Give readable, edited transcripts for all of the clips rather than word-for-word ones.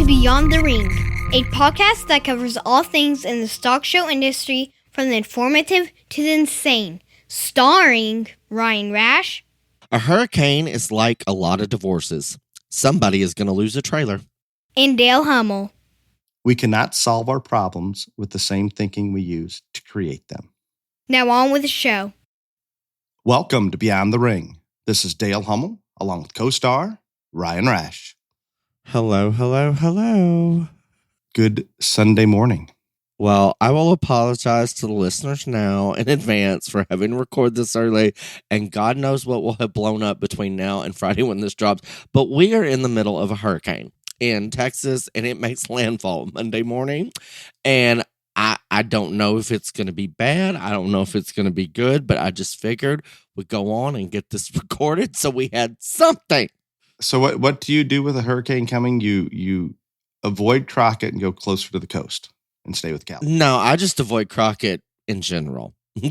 Beyond the Ring, a podcast that covers all things in the stock show industry from the informative to the insane, starring Ryan Rash. A hurricane is like a lot of divorces. Somebody is going to lose a trailer. And Dale Hummel. We cannot solve our problems with the same thinking we use to create them. Now on with the show. Welcome to Beyond the Ring. This is Dale Hummel, along with co-star Ryan Rash. Hello, hello, hello. Good Sunday morning. Well, I will apologize to the listeners now in advance for having to record this early, and God knows what will have blown up between now and Friday when this drops. But we are in the middle of a hurricane in Texas, and it makes landfall Monday morning. And I don't know if it's going to be bad. I don't know if it's going to be good, but I just figured we'd go on and get this recorded so we had something. So what do you do with a hurricane coming? You avoid Crockett and go closer to the coast and stay with Cal. No, I just avoid Crockett in general. So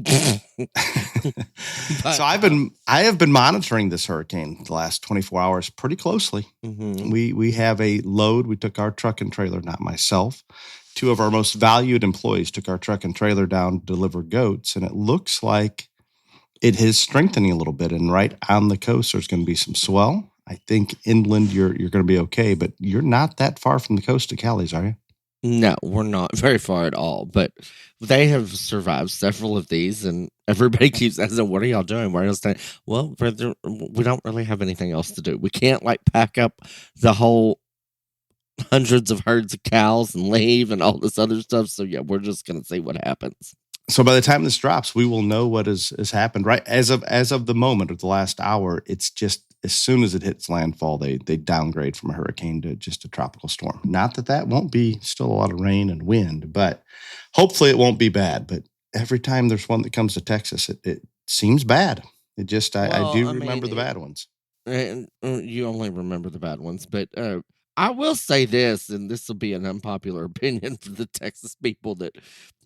I have been monitoring this hurricane the last 24 hours pretty closely. Mm-hmm. We have a load. We took our truck and trailer, not myself. Two of our most valued employees took our truck and trailer down to deliver goats, and it looks like it is strengthening a little bit. And right on the coast, there's going to be some swell. I think inland you're going to be okay, but you're not that far from the coast of Cali's, are you? No, we're not very far at all, but they have survived several of these, and everybody keeps asking, what are y'all doing? Where else? Well, we don't really have anything else to do. We can't pack up the whole hundreds of herds of cows and leave and all this other stuff. So yeah, we're just going to see what happens. So by the time this drops, we will know what has happened. Right as of the moment of the last hour, it's just as soon as it hits landfall, they downgrade from a hurricane to just a tropical storm. Not that won't be still a lot of rain and wind, but hopefully it won't be bad. But every time there's one that comes to Texas, it seems bad. It just I do remember the bad ones. And you only remember the bad ones, but I will say this, and this will be an unpopular opinion for the Texas people that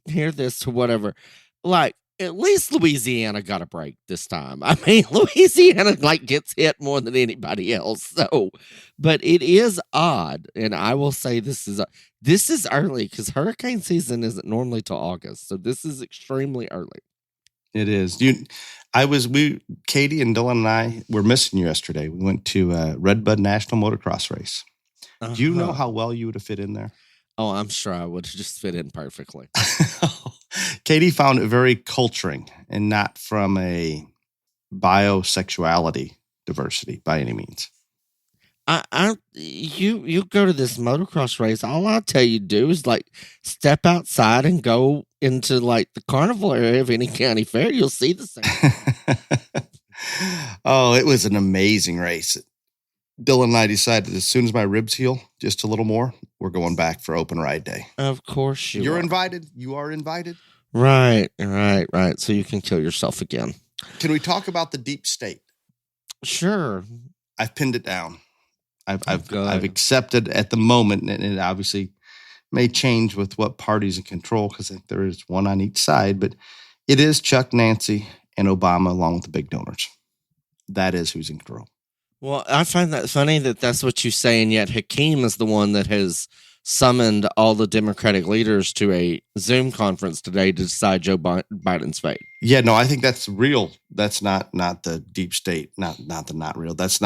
hear this or whatever. At least Louisiana got a break this time. I mean, Louisiana gets hit more than anybody else. So, but it is odd, and I will say this is early because hurricane season isn't normally till August. So this is extremely early. It is. Katie and Dylan and I were missing you yesterday. We went to Redbud National Motocross Race. Uh-huh. Do you know how well you would have fit in there? Oh, I'm sure I would have just fit in perfectly. Katie found it very culturing and not from a biosexuality diversity by any means. You go to this motocross race, all I'll tell you to do is step outside and go into the carnival area of any county fair. You'll see the same. Oh, it was an amazing race. Dylan and I decided as soon as my ribs heal just a little more, we're going back for open ride day. Of course you're invited. You are invited. Right. So you can kill yourself again. Can we talk about the deep state? Sure. I've pinned it down. I've accepted at the moment, and it obviously may change with what party's in control because there is one on each side, but it is Chuck, Nancy, and Obama along with the big donors. That is who's in control. Well, I find that funny that's what you say, and yet Hakeem is the one that has summoned all the Democratic leaders to a Zoom conference today to decide Joe Biden's fate. Yeah, no, I think that's real. That's not the deep state, not real. That's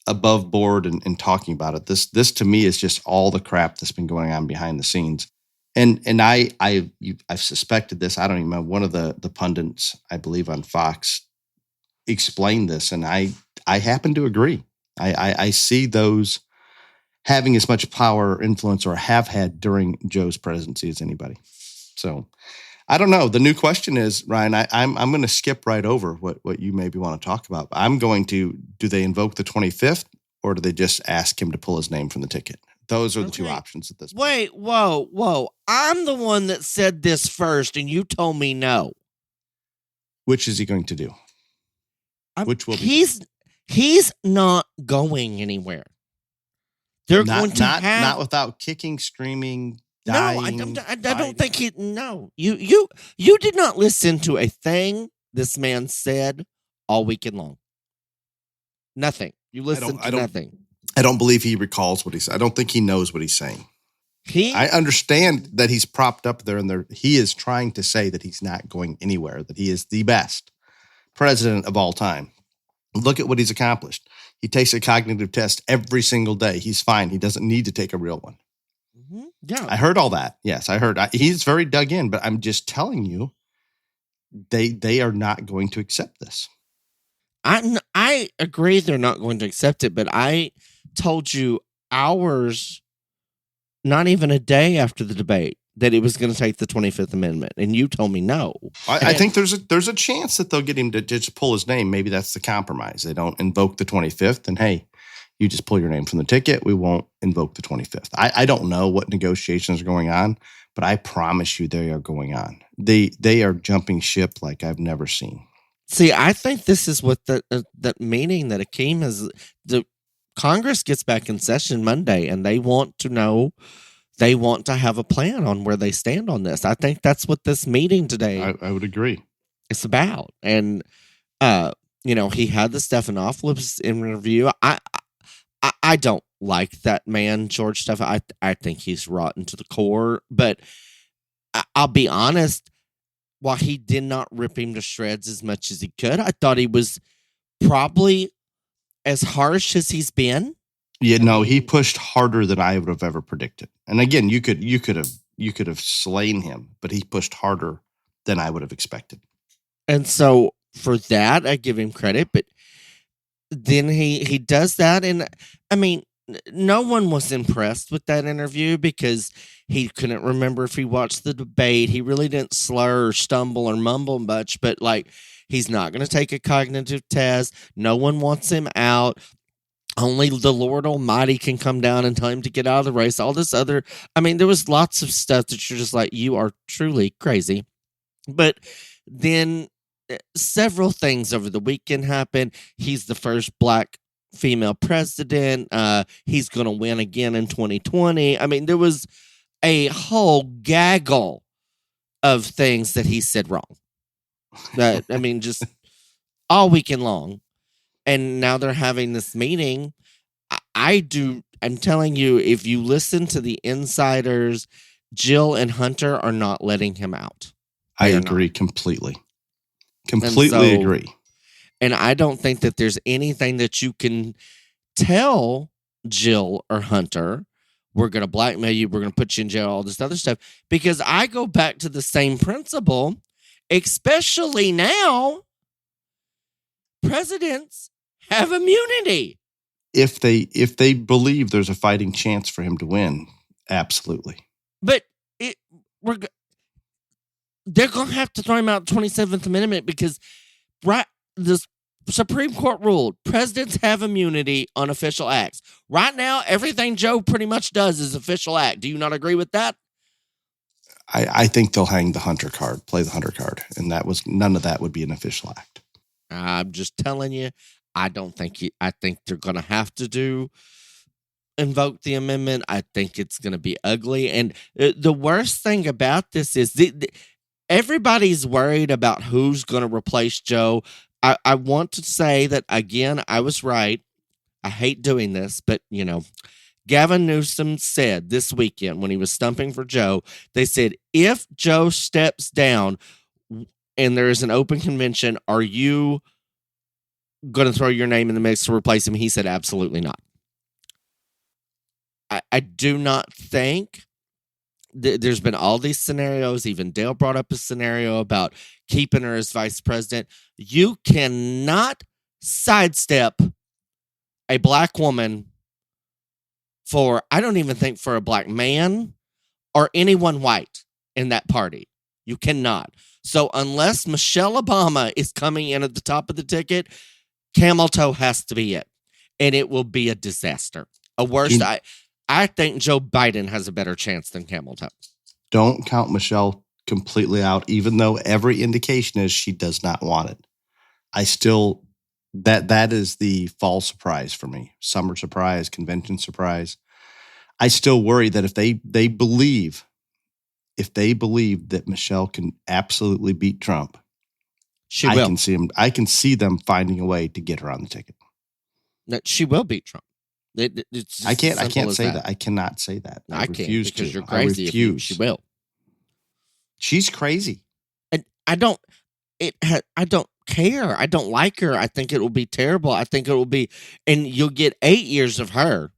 above board and talking about it. This to me is just all the crap that's been going on behind the scenes. And I've suspected this. I don't even know. One of the pundits, I believe on Fox, explained this, and I happen to agree. I see those having as much power or influence or have had during Joe's presidency as anybody. So I don't know. The new question is, Ryan, I'm going to skip right over what you maybe want to talk about. I'm going to, do they invoke the 25th or do they just ask him to pull his name from the ticket? Those are the two options at this point. Wait, whoa. I'm the one that said this first and you told me no. Which is he going to do? Which will he's not going anywhere. They're going to not without kicking, screaming, dying. No, I don't think he. No, you did not listen to a thing this man said all weekend long. Nothing. You listened to nothing. I don't believe he recalls what he's. I don't think he knows what he's saying. He, I understand that he's propped up there, and he is trying to say that he's not going anywhere, that he is the best president of all time. Look at what he's accomplished. He takes a cognitive test every single day. He's fine. He doesn't need to take a real one. yeah, I heard all that. Yes, I heard. He's very dug in, but I'm just telling you, they are not going to accept this. I agree they're not going to accept it, but I told you hours, not even a day after the debate, that it was going to take the 25th Amendment, and you told me no. I think there's a chance that they'll get him to just pull his name. Maybe that's the compromise. They don't invoke the 25th, and hey, you just pull your name from the ticket. We won't invoke the 25th. I don't know what negotiations are going on, but I promise you they are going on. They are jumping ship like I've never seen. See, I think this is what that meeting that Akeem has. The Congress gets back in session Monday, and they want to know. They want to have a plan on where they stand on this. I think that's what this meeting today I would agree. is about. And he had the Stephanopoulos interview. I don't like that man, George Stephan. I think he's rotten to the core. But I'll be honest. While he did not rip him to shreds as much as he could, I thought he was probably as harsh as he's been. Yeah, no, he pushed harder than I would have ever predicted. And again, you could have slain him, but he pushed harder than I would have expected. And so for that, I give him credit. But then he does that, and I mean, no one was impressed with that interview because he couldn't remember if he watched the debate. He really didn't slur or stumble or mumble much, but like, he's not going to take a cognitive test. No one wants him out. Only the Lord Almighty can come down and tell him to get out of the race. All this other, I mean, there was lots of stuff that you're just like, you are truly crazy. But then several things over the weekend happened. He's the first black female president. He's going to win again in 2020. I mean, there was a whole gaggle of things that he said wrong. That, I mean, just all weekend long. And now they're having this meeting. I'm telling you, if you listen to the insiders, Jill and Hunter are not letting him out. I agree completely. Completely agree. And I don't think that there's anything that you can tell Jill or Hunter, we're going to blackmail you, we're going to put you in jail, all this other stuff. Because I go back to the same principle, especially now, presidents have immunity. If they believe there's a fighting chance for him to win, absolutely. But they're going to have to throw him out the 27th Amendment because the Supreme Court ruled presidents have immunity on official acts. Right now, everything Joe pretty much does is official act. Do you not agree with that? I think they'll hang the Hunter card, play the Hunter card, and none of that would be an official act. I'm just telling you, I think they're going to have to invoke the amendment. I think it's going to be ugly. And the worst thing about this is everybody's worried about who's going to replace Joe. I want to say that, again, I was right. I hate doing this, but, Gavin Newsom said this weekend when he was stumping for Joe, they said, if Joe steps down and there is an open convention, are you going to throw your name in the mix to replace him? He said, absolutely not. I do not think there's been all these scenarios. Even Dale brought up a scenario about keeping her as vice president. You cannot sidestep a black woman I don't even think for a black man or anyone white in that party. You cannot. So unless Michelle Obama is coming in at the top of the ticket, camel toe has to be it. And it will be a disaster. I think Joe Biden has a better chance than camel toe. Don't count Michelle completely out, even though every indication is she does not want it. I still, that is the fall surprise for me. Summer surprise, convention surprise. I still worry that if they believe that Michelle can absolutely beat Trump, she will. I can see them finding a way to get her on the ticket. That she will beat Trump. It's just I can't simple as say that. I cannot say that. I can't refuse because to. you're I crazy. refuse. She will. She's crazy. And I don't care. I don't like her. I think it will be terrible. I think it will be, and you'll get 8 years of her.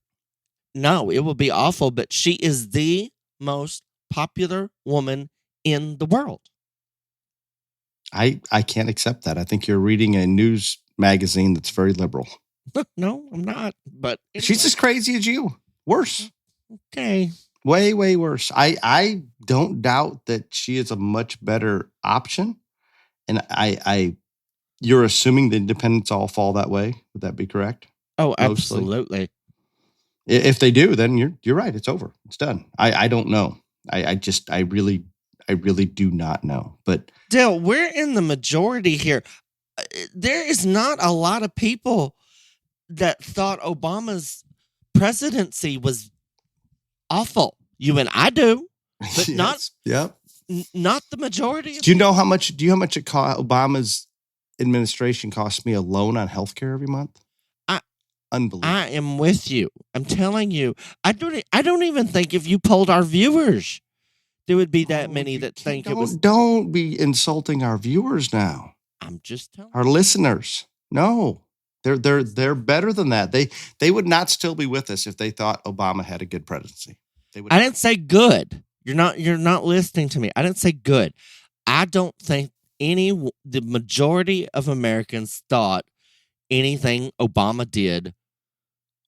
No, it will be awful, but she is the most popular woman in the world. I can't accept that. I think you're reading a news magazine that's very liberal. No, I'm not. But She's as crazy as you. Worse. Okay. Way, way worse. I don't doubt that she is a much better option. And you're assuming the independents all fall that way. Would that be correct? Oh, Mostly. absolutely. If they do, then you're right. It's over. It's done. I don't know. I really do not know. But Dale, we're in the majority here. There is not a lot of people that thought Obama's presidency was awful. You and I do, but yes. not the majority. Do you know how much it cost Obama's administration cost me alone on healthcare every month? Unbelievable. I am with you. I'm telling you. I don't even think if you polled our viewers, there would be that many that think it was. Don't be insulting our viewers now. I'm just telling our listeners. No, they're better than that. They would not still be with us if they thought Obama had a good presidency. I didn't say good. You're not listening to me. I didn't say good. I don't think the majority of Americans thought anything Obama did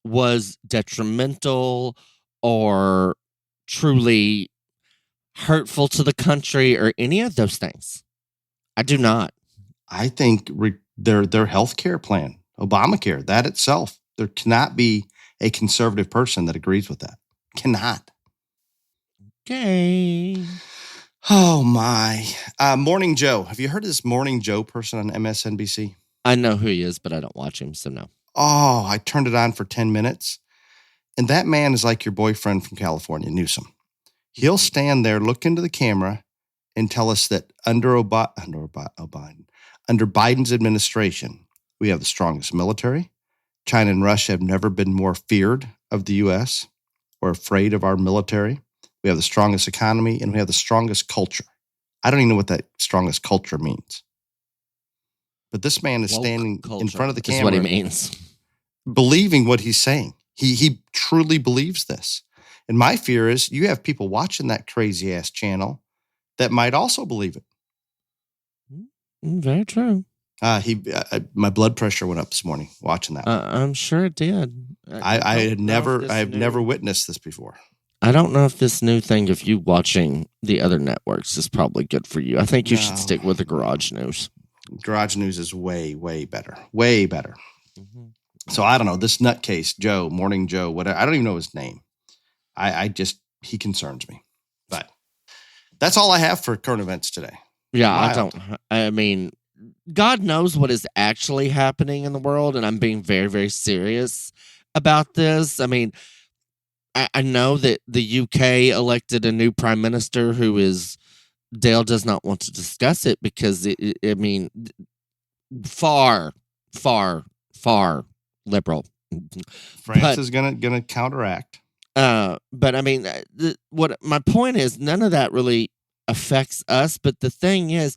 was detrimental or truly hurtful to the country or any of those things. I do not. I think their health care plan, Obamacare, that itself, there cannot be a conservative person that agrees with that. Cannot. Okay. Oh, my. Morning Joe. Have you heard of this Morning Joe person on MSNBC? I know who he is, but I don't watch him, so no. Oh, I turned it on for 10 minutes. And that man is like your boyfriend from California, Newsom. He'll stand there, look into the camera, and tell us that under Biden's administration, we have the strongest military. China and Russia have never been more feared of the U.S. or afraid of our military. We have the strongest economy, and we have the strongest culture. I don't even know what that strongest culture means. But this man is standing in front of the camera. That's what he means. Believing what he's saying. He truly believes this. And my fear is you have people watching that crazy ass channel that might also believe it. Very true. My blood pressure went up this morning watching that. I'm sure it did. I've never witnessed this before. I don't know if this new thing of you watching the other networks is probably good for you. I think you should stick with the Garage News. Garage News is way, way better. Way better. Mm-hmm. So I don't know. This nutcase, Joe, Morning Joe, whatever. I don't even know his name. He concerns me. But that's all I have for current events today. Yeah, I mean, God knows what is actually happening in the world, and I'm being very, very serious about this. I mean, I know that the UK elected a new prime minister who is, Dale does not want to discuss it because, far, far, far liberal. France is gonna counteract. But I mean, what my point is, none of that really affects us. But the thing is,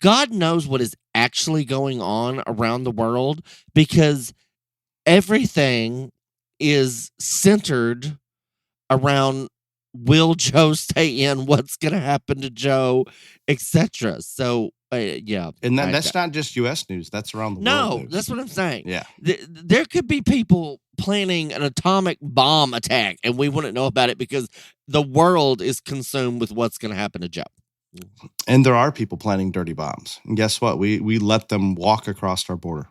God knows what is actually going on around the world because everything is centered around will Joe stay in, what's going to happen to Joe, etc. So, yeah. And that's not just U.S. news. That's around the world. No, that's what I'm saying. Yeah. There could be people planning an atomic bomb attack, and we wouldn't know about it because the world is consumed with what's going to happen to Joe. And there are people planning dirty bombs. And guess what? We let them walk across our border.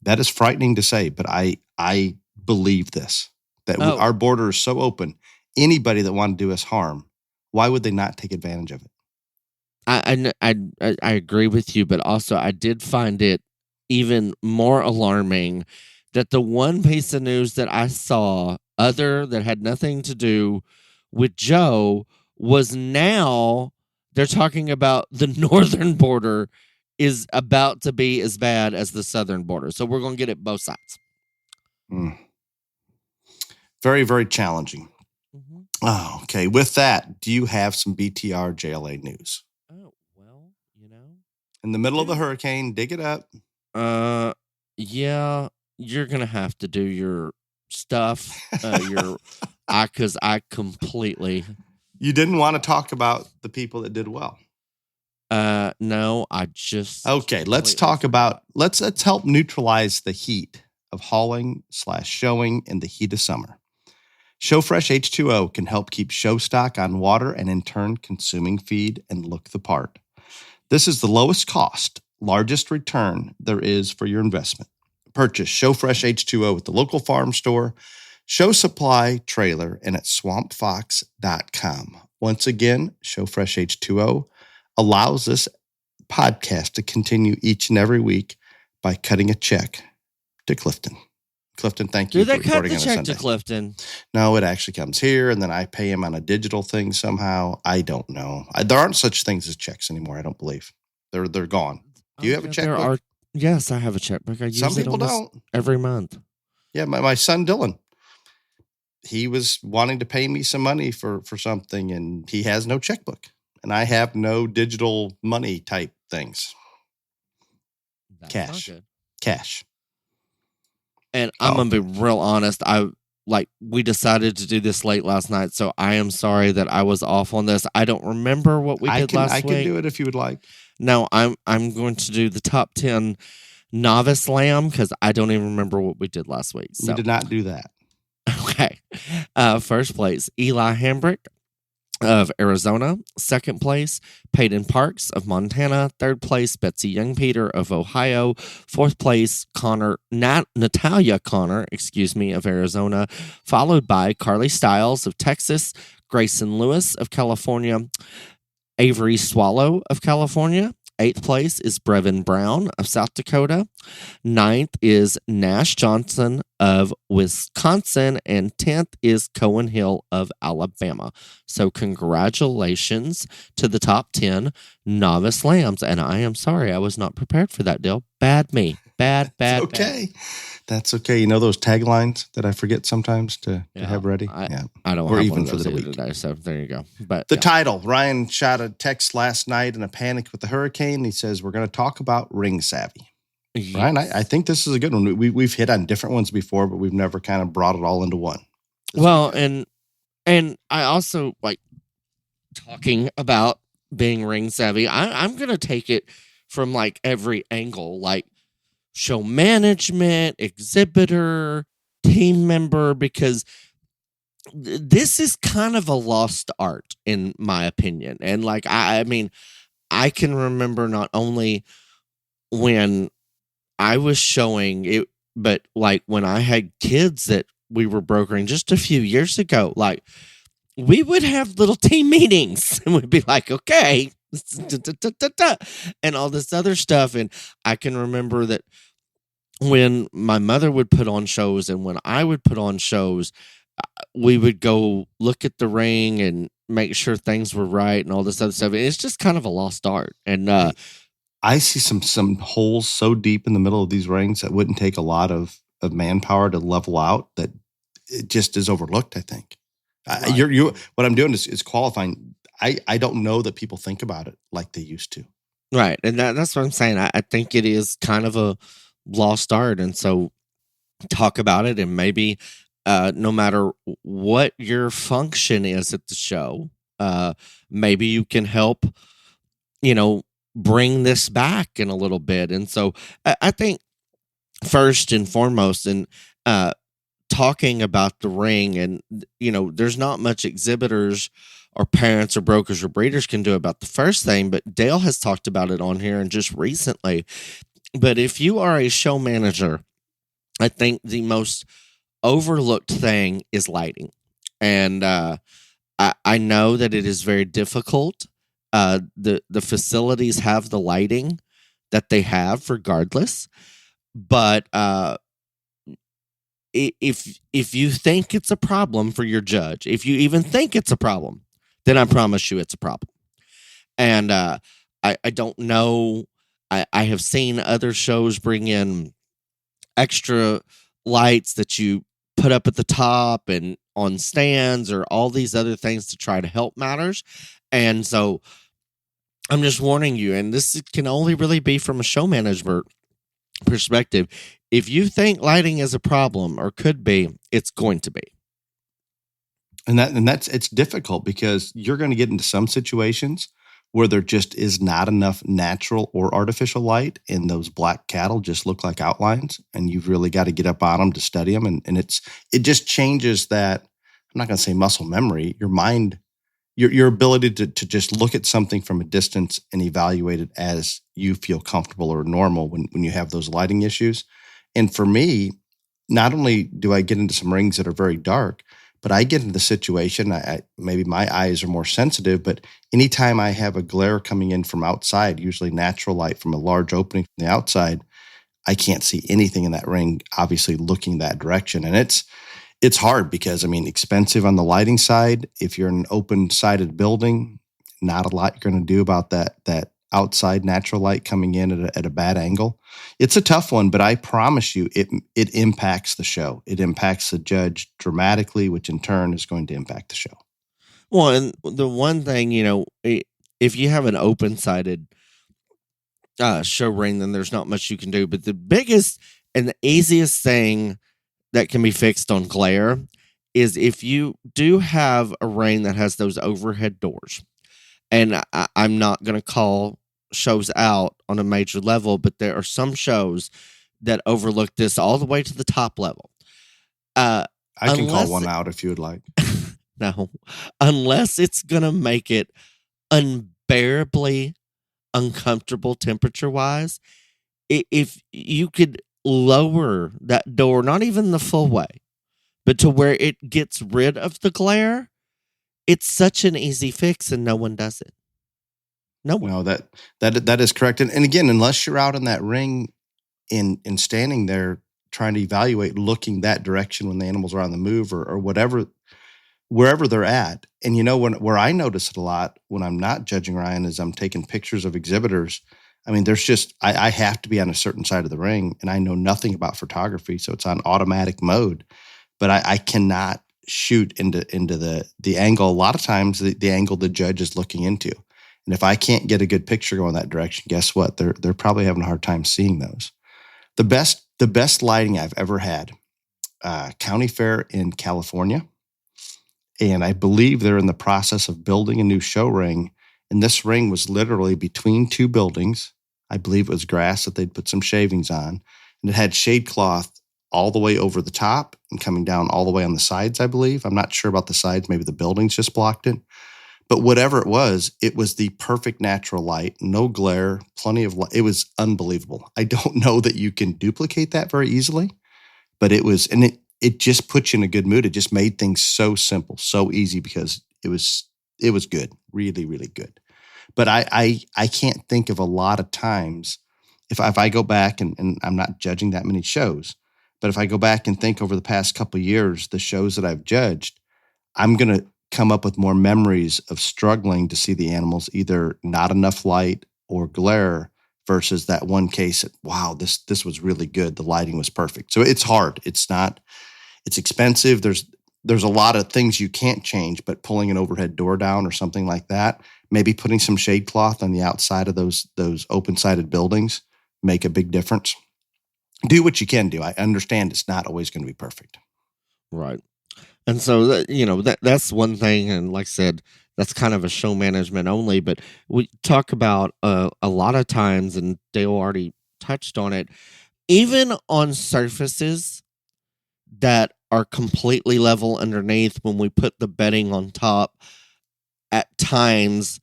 That is frightening to say, but I believe this. That our border is so open. Anybody that wanted to do us harm, why would they not take advantage of it? I agree with you, but also I did find it even more alarming that the one piece of news that I saw that had nothing to do with Joe was now they're talking about the northern border is about to be as bad as the southern border. So we're going to get it both sides. Very, very challenging. Mm-hmm. Oh, okay. With that, do you have some BTR JLA news? Oh, well, In the middle of the hurricane, dig it up. Yeah, you're gonna have to do your stuff. Because I completely. You didn't want to talk about the people that did well. No, I just. Okay, let's talk about. Let's help neutralize the heat of hauling/showing in the heat of summer. ShowFresh H2O can help keep show stock on water and in turn consuming feed and look the part. This is the lowest cost, largest return there is for your investment. Purchase ShowFresh H2O at the local farm store, Show Supply trailer, and at swampfox.com. Once again, ShowFresh H2O allows this podcast to continue each and every week by cutting a check to Clifton. Clifton, thank you for recording on a Sunday. Do they cut the check to Clifton? No, it actually comes here, and then I pay him on a digital thing somehow. I don't know. There aren't such things as checks anymore, I don't believe. They're gone. Do you have a checkbook? Yes, I have a checkbook. I use Some people don't. Every month. Yeah, my son Dylan, he was wanting to pay me some money for something, and he has no checkbook. And I have no digital money type things. That's Cash. Not good. Cash. And I'm going to be real honest. We decided to do this late last night, so I am sorry that I was off on this. I don't remember what we did last week. I can do it if you would like. No, I'm going to do the top 10 novice lamb because I don't even remember what we did last week. So. We did not do that. Okay. First place, Eli Hambrick of Arizona. Second place, Peyton Parks of Montana. Third place, Betsy Youngpeter of Ohio. Fourth place, Natalia Connor, of Arizona. Followed by Carly Stiles of Texas, Grayson Lewis of California, Avery Swallow of California. Eighth place is Brevin Brown of South Dakota. Ninth is Nash Johnson of Wisconsin. And 10th is Cohen Hill of Alabama. So congratulations to the top 10 novice lambs. And I am sorry, I was not prepared for that deal. Bad me. Bad. Okay. That's okay. You know those taglines that I forget sometimes to have ready? I don't or have even one for the week today, so there you go. But the title, Ryan shot a text last night in a panic with the hurricane. He says, we're going to talk about ring savvy. Yes. Ryan, I think this is a good one. We've hit on different ones before, but we've never kind of brought it all into one. And I also like talking about being ring savvy. I'm going to take it from like every angle, like show management, exhibitor, team member, because this is kind of a lost art in my opinion. And like, I mean, I can remember not only when I was showing it, but like when I had kids that we were brokering just a few years ago, like we would have little team meetings and we'd be like, okay, and all this other stuff. And I can remember that when my mother would put on shows and when I would put on shows, we would go look at the ring and make sure things were right and all this other stuff. It's just kind of a lost art. And I see some holes so deep in the middle of these rings that wouldn't take a lot of manpower to level out, that it just is overlooked, I think. Right. What I'm doing is qualifying. I don't know that people think about it like they used to. Right. And that's what I'm saying. I think it is kind of a lost art. And so talk about it, and maybe no matter what your function is at the show, maybe you can help, bring this back in a little bit. And so I think first and foremost, in talking about the ring, and, there's not much exhibitors or parents or brokers or breeders can do about the first thing, but Dale has talked about it on here and just recently. But if you are a show manager, I think the most overlooked thing is lighting. And I know that it is very difficult. The facilities have the lighting that they have regardless. But if you think it's a problem for your judge, if you even think it's a problem, then I promise you it's a problem. And I don't know. I have seen other shows bring in extra lights that you put up at the top and on stands or all these other things to try to help matters. And so I'm just warning you, and this can only really be from a show management perspective. If you think lighting is a problem or could be, it's going to be. And that's it's difficult because you're going to get into some situations where there just is not enough natural or artificial light, and those black cattle just look like outlines, and you've really got to get up on them to study them. And it just changes that. I'm not going to say muscle memory, your mind, your ability to just look at something from a distance and evaluate it as you feel comfortable or normal when you have those lighting issues. And for me, not only do I get into some rings that are very dark, but I get into the situation, maybe my eyes are more sensitive, but anytime I have a glare coming in from outside, usually natural light from a large opening from the outside, I can't see anything in that ring, obviously looking that direction. And it's hard because, expensive on the lighting side. If you're in an open-sided building, not a lot you're going to do about that outside natural light coming in at a bad angle. It's a tough one, but I promise you it impacts the show. It impacts the judge dramatically, which in turn is going to impact the show. Well, and the one thing, if you have an open-sided show ring, then there's not much you can do. But the biggest and the easiest thing that can be fixed on glare is if you do have a ring that has those overhead doors. And I'm not going to call shows out on a major level, but there are some shows that overlook this all the way to the top level. I can call one out if you would like. No, unless it's going to make it unbearably uncomfortable temperature-wise. If you could lower that door, not even the full way, but to where it gets rid of the glare, it's such an easy fix and no one does it. No one. No, that is correct. And again, unless you're out in that ring and standing there trying to evaluate, looking that direction when the animals are on the move or whatever, wherever they're at. And where I notice it a lot when I'm not judging, Ryan, is I'm taking pictures of exhibitors. There's just, I have to be on a certain side of the ring, and I know nothing about photography, so it's on automatic mode. But I cannot shoot into the angle. A lot of times the angle the judge is looking into. And if I can't get a good picture going that direction, guess what? They're probably having a hard time seeing those. The best lighting I've ever had, County Fair in California. And I believe they're in the process of building a new show ring. And this ring was literally between two buildings. I believe it was grass that they'd put some shavings on. And it had shade cloth all the way over the top and coming down all the way on the sides, I believe. I'm not sure about the sides. Maybe the buildings just blocked it. But whatever it was the perfect natural light, no glare, plenty of light. It was unbelievable. I don't know that you can duplicate that very easily, but it was, and it just puts you in a good mood. It just made things so simple, so easy because it was good, really, really good. But I can't think of a lot of times if I go back and I'm not judging that many shows, but if I go back and think over the past couple of years, the shows that I've judged, I'm going to come up with more memories of struggling to see the animals, either not enough light or glare, versus that one case that, wow, this was really good. The lighting was perfect. So it's hard. It's expensive. There's a lot of things you can't change, but pulling an overhead door down or something like that, maybe putting some shade cloth on the outside of those open-sided buildings make a big difference. Do what you can do. I understand it's not always going to be perfect. Right. And so, that's one thing. And like I said, that's kind of a show management only. But we talk about a lot of times, and Dale already touched on it, even on surfaces that are completely level underneath, when we put the bedding on top, at times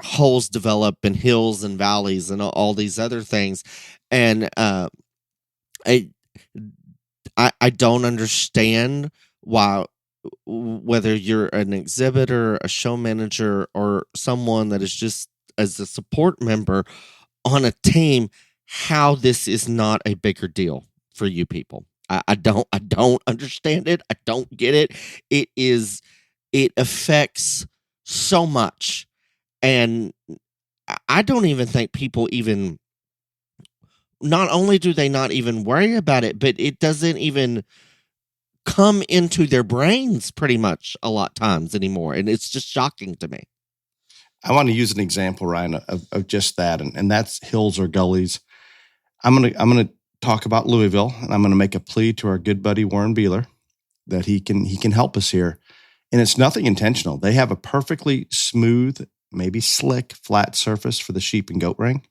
holes develop and hills and valleys and all these other things. And I don't understand whether you're an exhibitor, a show manager, or someone that is just as a support member on a team, how this is not a bigger deal for you people. I don't understand it. I don't get it. It affects so much. And I don't even think people even, not only do they not even worry about it, but it doesn't even come into their brains pretty much a lot of times anymore. And it's just shocking to me. I want to use an example, Ryan, of just that, and that's hills or gullies. I'm gonna talk about Louisville, and I'm gonna make a plea to our good buddy Warren Beeler that he can help us here. And it's nothing intentional. They have a perfectly smooth, maybe slick, flat surface for the sheep and goat ring,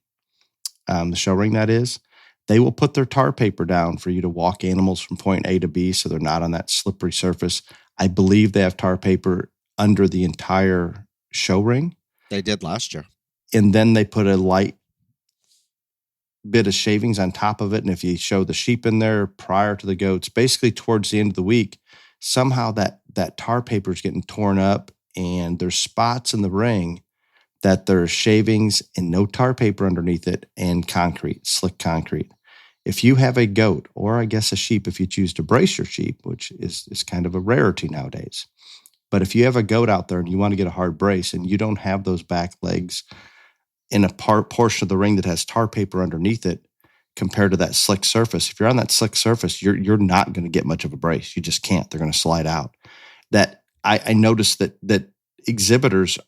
the show ring that is. They will put their tar paper down for you to walk animals from point A to B so they're not on that slippery surface. I believe they have tar paper under the entire show ring. They did last year. And then they put a light bit of shavings on top of it. And if you show the sheep in there prior to the goats, basically towards the end of the week, somehow that tar paper is getting torn up and there's spots in the ring that there's shavings and no tar paper underneath it and concrete, slick concrete. If you have a goat, or I guess a sheep, if you choose to brace your sheep, which is kind of a rarity nowadays, but if you have a goat out there and you want to get a hard brace and you don't have those back legs in a portion of the ring that has tar paper underneath it compared to that slick surface, if you're on that slick surface, you're not going to get much of a brace. You just can't. They're going to slide out. That I noticed that exhibitors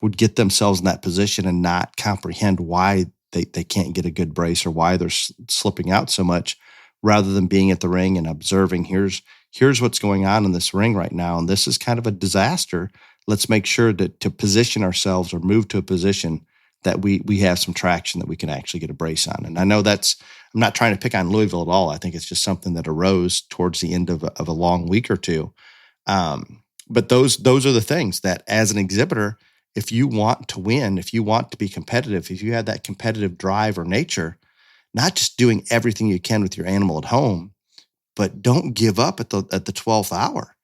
would get themselves in that position and not comprehend why they can't get a good brace or why they're slipping out so much, rather than being at the ring and observing, here's what's going on in this ring right now, and this is kind of a disaster. Let's make sure to position ourselves or move to a position that we have some traction that we can actually get a brace on. And I know I'm not trying to pick on Louisville at all. I think it's just something that arose towards the end of a long week or two. But those are the things that, as an exhibitor, if you want to win, if you want to be competitive, if you have that competitive drive or nature, not just doing everything you can with your animal at home, but don't give up at the 12th hour.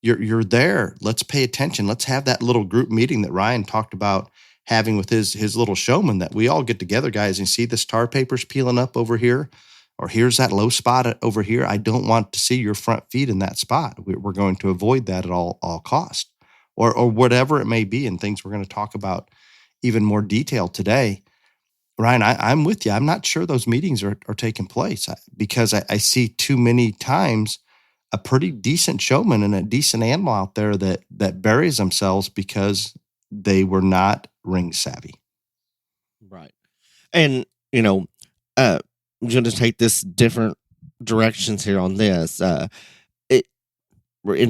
You're there. Let's pay attention. Let's have that little group meeting that Ryan talked about having with his little showman, that we all get together, guys, and see this tar paper's peeling up over here, or here's that low spot over here. I don't want to see your front feet in that spot. We're going to avoid that at all cost, or whatever it may be, and things we're going to talk about even more detail today. Ryan, I'm with you. I'm not sure those meetings are taking place because I see too many times a pretty decent showman and a decent animal out there that buries themselves because they were not ring savvy. Right. And, I'm going to take this different directions here on this. And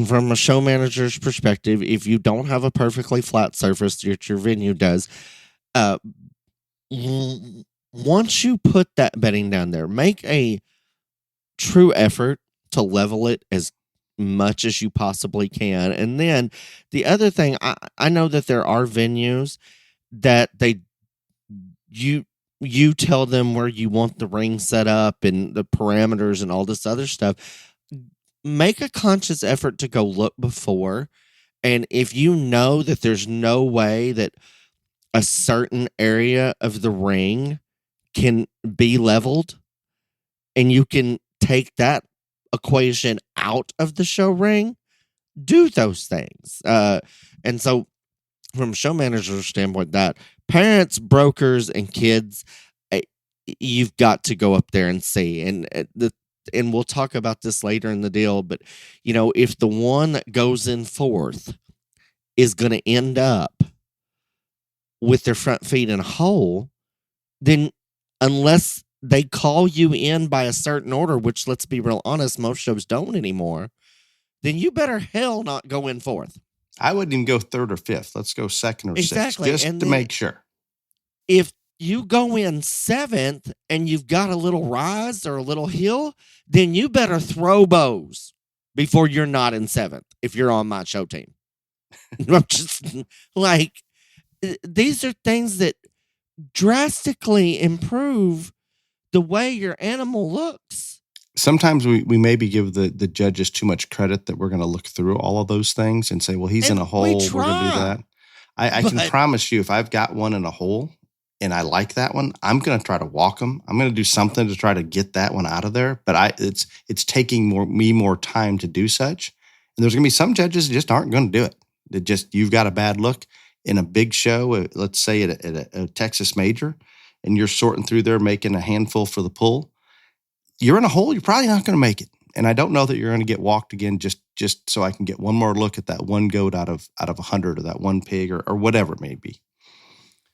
from a show manager's perspective, if you don't have a perfectly flat surface that your venue does, once you put that bedding down there, make a true effort to level it as much as you possibly can. And then the other thing, I know that there are venues that you tell them where you want the ring set up and the parameters and all this other stuff. Make a conscious effort to go look before. And if you know that there's no way that a certain area of the ring can be leveled, and you can take that equation out of the show ring, do those things. And so from a show manager's standpoint, that parents, brokers, and kids, you've got to go up there and see. And we'll talk about this later in the deal, but if the one that goes in fourth is going to end up with their front feet in a hole, then unless they call you in by a certain order, which, let's be real honest, most shows don't anymore, then you better hell not go in fourth. I wouldn't even go third or fifth. Let's go second or sixth, just to make sure. If you go in seventh and you've got a little rise or a little hill, then you better throw bows before you're not in seventh if you're on my show team. I'm just like, these are things that drastically improve the way your animal looks. Sometimes we maybe give the judges too much credit that we're going to look through all of those things and say, well, he's in a hole, we're going to do that. I can promise you, if I've got one in a hole and I like that one, I'm going to try to walk them. I'm going to do something to try to get that one out of there. But it's taking me more time to do such. And there's going to be some judges that just aren't going to do it. You've got a bad look in a big show, let's say at a Texas major, and you're sorting through there, making a handful for the pull. You're in a hole, you're probably not going to make it. And I don't know that you're going to get walked again just so I can get one more look at that one goat out of 100 or that one pig or whatever it may be.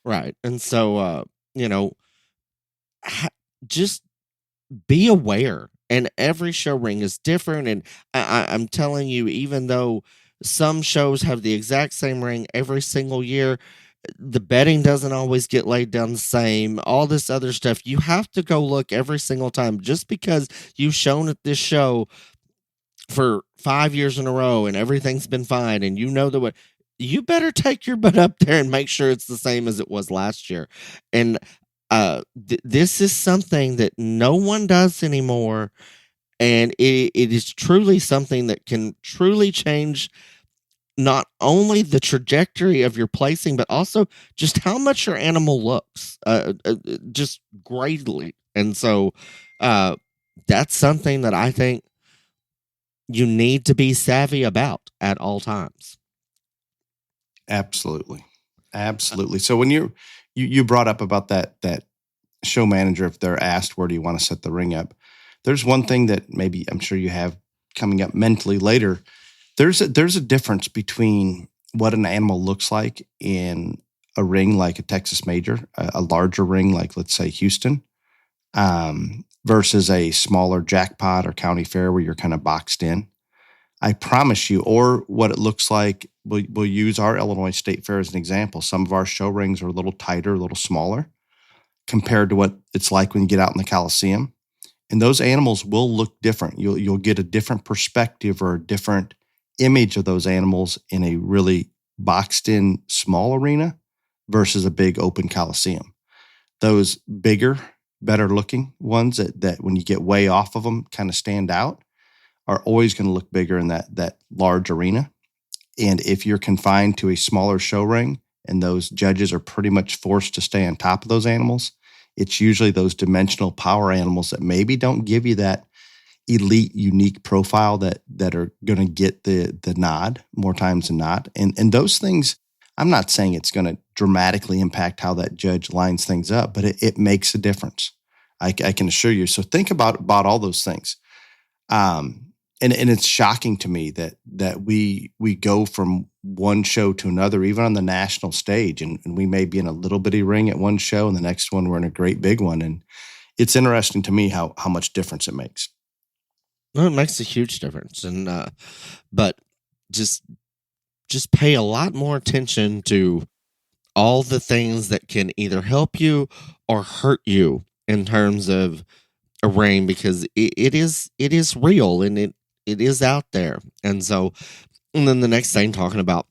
Right. And so, just be aware. And every show ring is different. And I'm telling you, even though some shows have the exact same ring every single year, the bedding doesn't always get laid down the same, all this other stuff. You have to go look every single time. Just because you've shown at this show for 5 years in a row and everything's been fine and you better take your butt up there and make sure it's the same as it was last year. And this is something that no one does anymore. And it is truly something that can truly change not only the trajectory of your placing, but also just how much your animal looks, just greatly. And so that's something that I think you need to be savvy about at all times. Absolutely. So when you brought up about that show manager, if they're asked, where do you want to set the ring up? There's one thing that maybe I'm sure you have coming up mentally later. There's a difference between what an animal looks like in a ring like a Texas Major, a larger ring like, let's say, Houston, versus a smaller Jackpot or County Fair where you're kind of boxed in. I promise you, or what it looks like, we'll use our Illinois State Fair as an example. Some of our show rings are a little tighter, a little smaller compared to what it's like when you get out in the Coliseum. And those animals will look different. You'll get a different perspective or a different image of those animals in a really boxed in small arena versus a big open Coliseum. Those bigger, better looking ones that when you get way off of them kind of stand out are always going to look bigger in that large arena. And if you're confined to a smaller show ring and those judges are pretty much forced to stay on top of those animals, it's usually those dimensional power animals that maybe don't give you that elite, unique profile that are going to get the nod more times than not. And those things, I'm not saying it's going to dramatically impact how that judge lines things up, but it makes a difference. I can assure you. So think about all those things. And it's shocking to me that we go from one show to another, even on the national stage, and we may be in a little bitty ring at one show, and the next one we're in a great big one. And it's interesting to me how much difference it makes. Well, it makes a huge difference, and but just pay a lot more attention to all the things that can either help you or hurt you in terms of a ring, because it is real and it is out there. And so, and then the next thing, talking about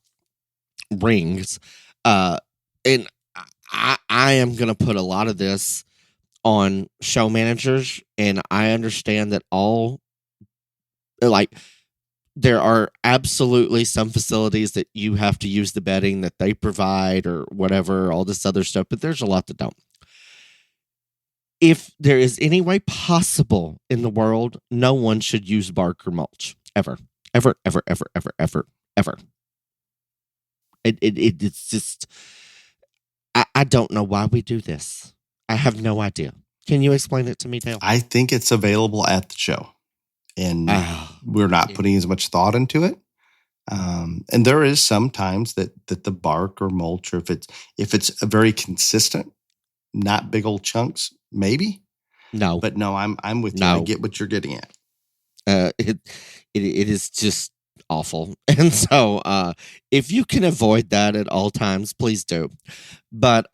rings, and I am going to put a lot of this on show managers, and I understand that there are absolutely some facilities that you have to use the bedding that they provide or whatever, all this other stuff, but there's a lot that don't. If there is any way possible in the world, no one should use bark or mulch. Ever. Ever, ever, ever, ever, ever, ever. It's just, I don't know why we do this. I have no idea. Can you explain it to me, Dale? I think it's available at the show, and we're not putting as much thought into it. And there is sometimes that the bark or mulch, or if it's a very consistent, not big old chunks, maybe. No, but no, I'm with you. No. I get what you're getting at. It is just awful, and so if you can avoid that at all times, please do. But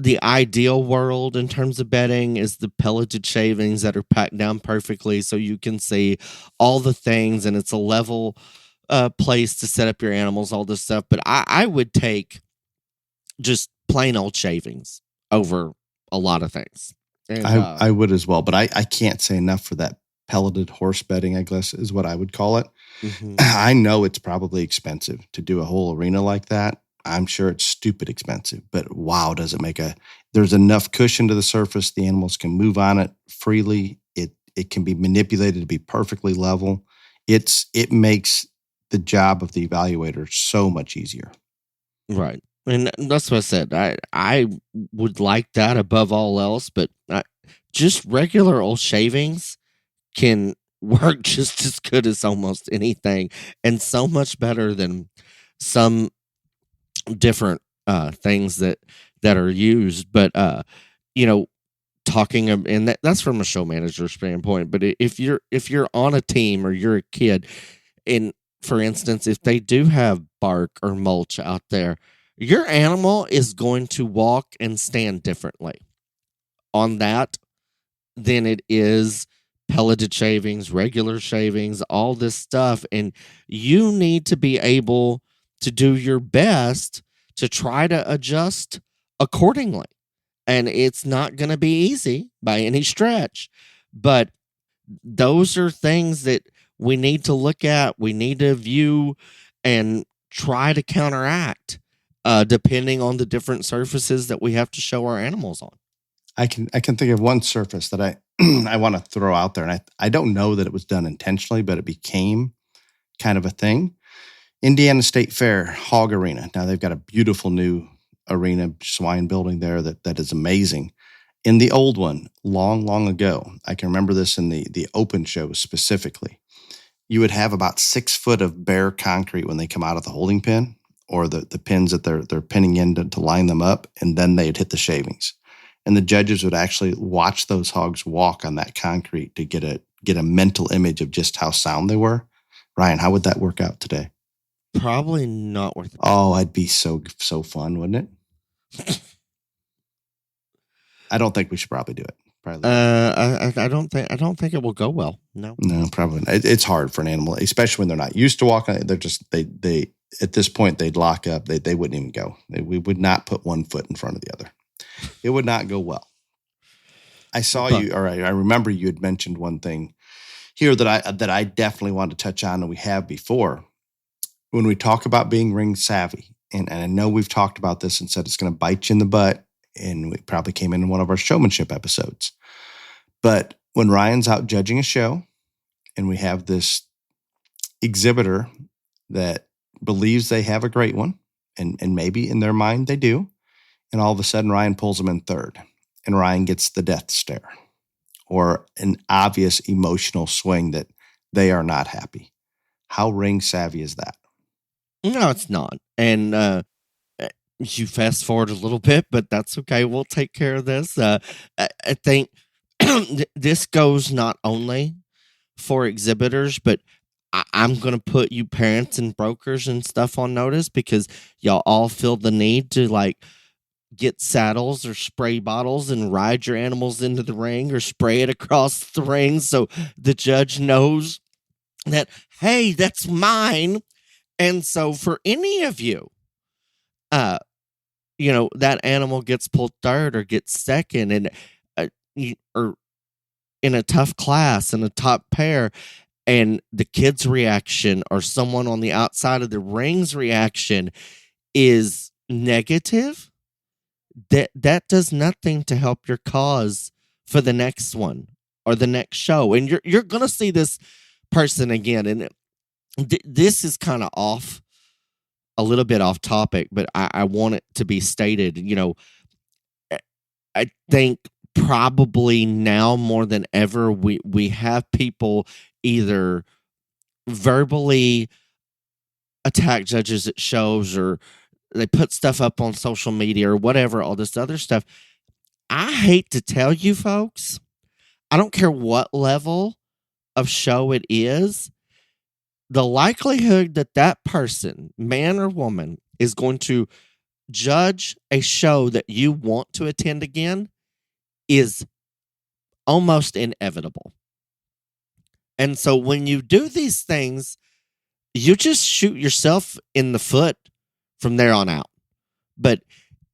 the ideal world in terms of bedding is the pelleted shavings that are packed down perfectly, so you can see all the things, and it's a level place to set up your animals, all this stuff. But I would take just plain old shavings over a lot of things. And, I would as well, but I can't say enough for that pelleted horse bedding, I guess is what I would call it. Mm-hmm. I know it's probably expensive to do a whole arena like that. I'm sure it's stupid expensive, but wow, does it make there's enough cushion to the surface. The animals can move on it freely. It can be manipulated to be perfectly level. It makes the job of the evaluator so much easier. Right. And that's what I said. I would like that above all else, but just regular old shavings can work just as good as almost anything, and so much better than some different things that are used. But you know, and that's from a show manager standpoint. But if you're on a team or you're a kid, and for instance, if they do have bark or mulch out there, your animal is going to walk and stand differently on that than it is pelleted shavings, regular shavings, all this stuff. And you need to be able to do your best to try to adjust accordingly. And it's not going to be easy by any stretch, but those are things that we need to look at, we need to view and try to counteract, depending on the different surfaces that we have to show our animals on. I can think of one surface that I I want to throw out there, and I don't know that it was done intentionally, but it became kind of a thing. Indiana State Fair Hog Arena. Now they've got a beautiful new arena swine building there that is amazing. In the old one, long ago, I can remember this in the open show specifically. You would have about 6 foot of bare concrete when they come out of the holding pen, or the pins that they're pinning in to line them up, and then they'd hit the shavings. And the judges would actually watch those hogs walk on that concrete to get a mental image of just how sound they were. Ryan, how would that work out today? Probably not worth it. Oh, I'd be so fun, wouldn't it? I don't think we should probably do it. Probably. I don't think it will go well. No, probably not. It's hard for an animal, especially when they're not used to walking. They're just they at this point they'd lock up. They wouldn't even go. We would not put one foot in front of the other. It would not go well. I saw you. All right, I remember you had mentioned one thing here that I definitely wanted to touch on, and we have before. When we talk about being ring savvy, and I know we've talked about this and said it's going to bite you in the butt, and we probably came in one of our showmanship episodes. But when Ryan's out judging a show, and we have this exhibitor that believes they have a great one, and maybe in their mind they do, and all of a sudden Ryan pulls them in third, and Ryan gets the death stare or an obvious emotional swing that they are not happy. How ring savvy is that? No, it's not. And you fast forward a little bit, but that's okay. We'll take care of this. I think this goes not only for exhibitors, but I'm going to put you parents and brokers and stuff on notice, because y'all all feel the need to get saddles or spray bottles and ride your animals into the ring or spray it across the ring so the judge knows that, hey, that's mine. And so for any of you, that animal gets pulled third or gets second, and or in a tough class in a top pair, and the kid's reaction or someone on the outside of the ring's reaction is negative, that does nothing to help your cause for the next one or the next show. And you're going to see this person again. And this is kind of a little bit off topic, but I want it to be stated. I think probably now more than ever, we have people either verbally attack judges at shows, or they put stuff up on social media or whatever, all this other stuff. I hate to tell you folks, I don't care what level of show it is, the likelihood that person, man or woman, is going to judge a show that you want to attend again is almost inevitable. And so when you do these things, you just shoot yourself in the foot from there on out. But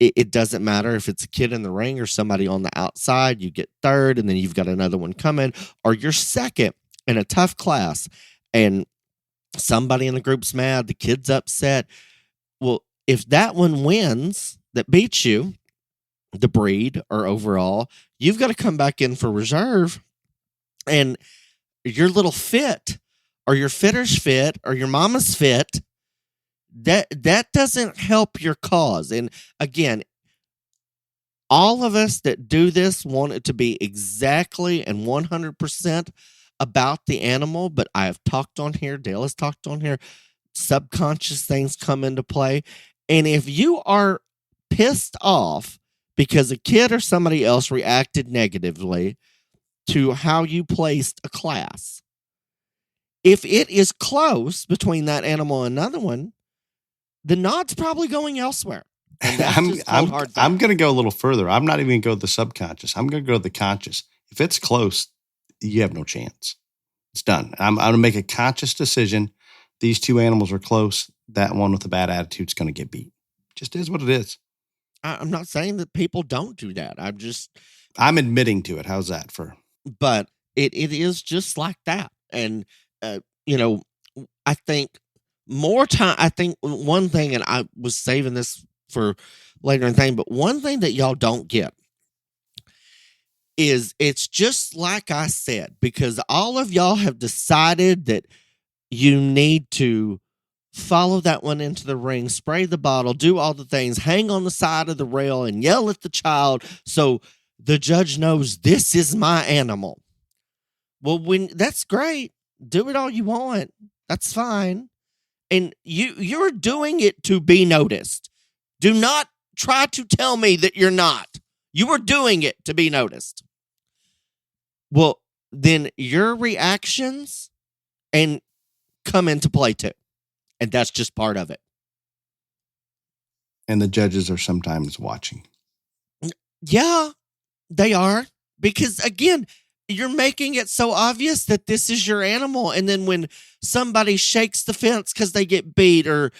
it doesn't matter if it's a kid in the ring or somebody on the outside. You get third, and then you've got another one coming, or you're second in a tough class, and somebody in the group's mad, the kid's upset. Well, if that one wins, that beats you, the breed or overall, you've got to come back in for reserve, and your little fit or your fitter's fit or your mama's fit, that doesn't help your cause. And again, all of us that do this want it to be exactly and 100% about the animal, but I have talked on here, Dale has talked on here, subconscious things come into play. And if you are pissed off because a kid or somebody else reacted negatively to how you placed a class, if it is close between that animal and another one, the nod's probably going elsewhere. I'm going to go a little further. I'm not even going to go to the subconscious. I'm going to go to the conscious. If it's close, you have no chance. It's done. I'm going to make a conscious decision. These two animals are close. That one with the bad attitude is going to get beat. Just is what it is. I'm not saying that people don't do that. I'm admitting to it. How's that but it is just like that. And, I think more time, one thing, and I was saving this for later in the thing, but one thing that y'all don't get is it's just like I said, because all of y'all have decided that you need to follow that one into the ring, spray the bottle, do all the things, hang on the side of the rail and yell at the child so the judge knows this is my animal. Well, that's great. Do it all you want. That's fine. And you're doing it to be noticed. Do not try to tell me that you're not. You are doing it to be noticed. Well, then your reactions and come into play too. And that's just part of it. And the judges are sometimes watching. Yeah, they are. Because again, you're making it so obvious that this is your animal. And then when somebody shakes the fence because they get beat or,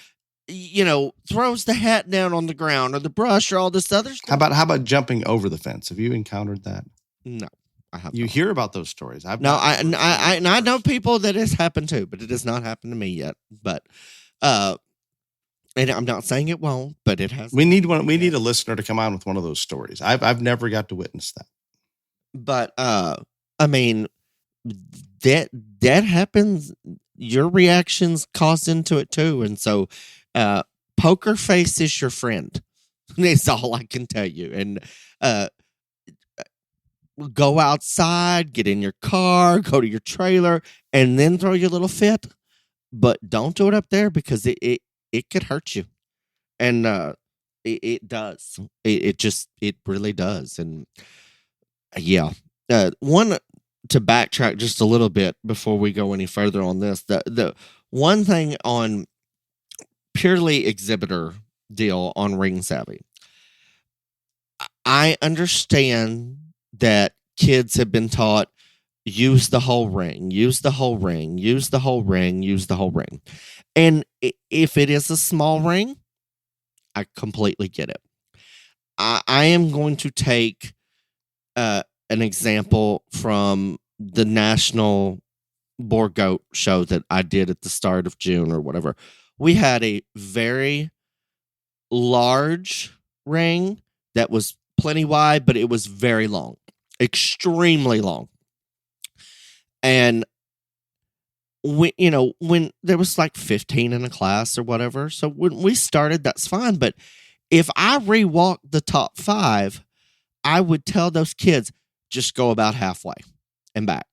throws the hat down on the ground or the brush or all this other stuff. How about jumping over the fence? Have you encountered that? No, I haven't. You hear about those stories. I know people that it's happened to, but it has not happened to me yet. But, and I'm not saying it won't, but it has. We need a listener to come on with one of those stories. I've never got to witness that. But, that happens. Your reactions cause into it too. And so, poker face is your friend. That's all I can tell you. And, go outside, get in your car, go to your trailer, and then throw your little fit. But don't do it up there because it could hurt you. And, it does. It really does. And yeah, one to backtrack just a little bit before we go any further on this. The one thing on purely exhibitor deal on Ring Savvy, I understand that kids have been taught use the whole ring, use the whole ring, use the whole ring, use the whole ring. And if it is a small ring, I completely get it. I am going to take an example from the National Boar Goat show that I did at the start of June or whatever. We had a very large ring that was plenty wide, but it was very long, extremely long. And when there was like 15 in a class or whatever, so when we started, that's fine. But if I rewalk the top 5, I would tell those kids, just go about halfway and back.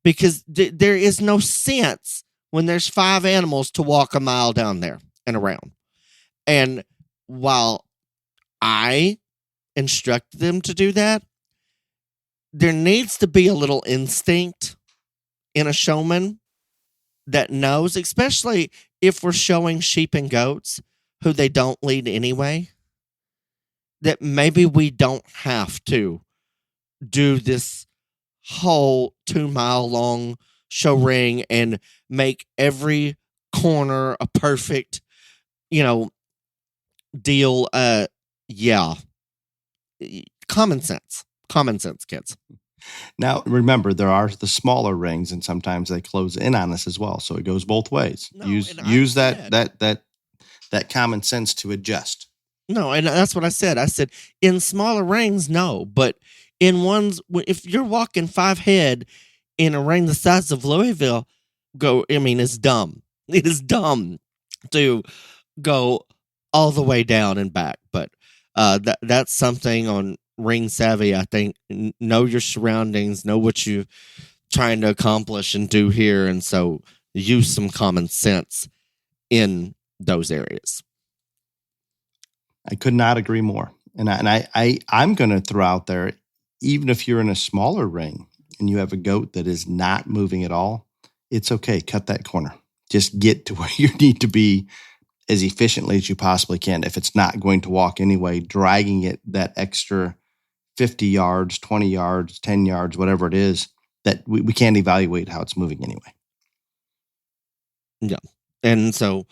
Because there is no sense when there's 5 animals to walk a mile down there and around. And while I instructed them to do that, there needs to be a little instinct in a showman that knows, especially if we're showing sheep and goats who they don't lead anyway, that maybe we don't have to do this whole 2-mile long show ring and make every corner a perfect, deal. Yeah. Common sense, kids. Now, remember, there are the smaller rings, and sometimes they close in on us as well. So it goes both ways. No, use that common sense to adjust. No, and that's what I said. I said in smaller rings, no, but in ones, if you're walking 5 head in a ring the size of Louisville, it's dumb. It is dumb to go all the way down and back. But That's something on Ring Savvy. I think know your surroundings, know what you're trying to accomplish and do here, and so use some common sense in those areas. I could not agree more. And I'm going to throw out there, even if you're in a smaller ring and you have a goat that is not moving at all, it's okay. Cut that corner. Just get to where you need to be as efficiently as you possibly can. If it's not going to walk anyway, dragging it that extra 50 yards, 20 yards, 10 yards, whatever it is, that we can't evaluate how it's moving anyway. Yeah. And so,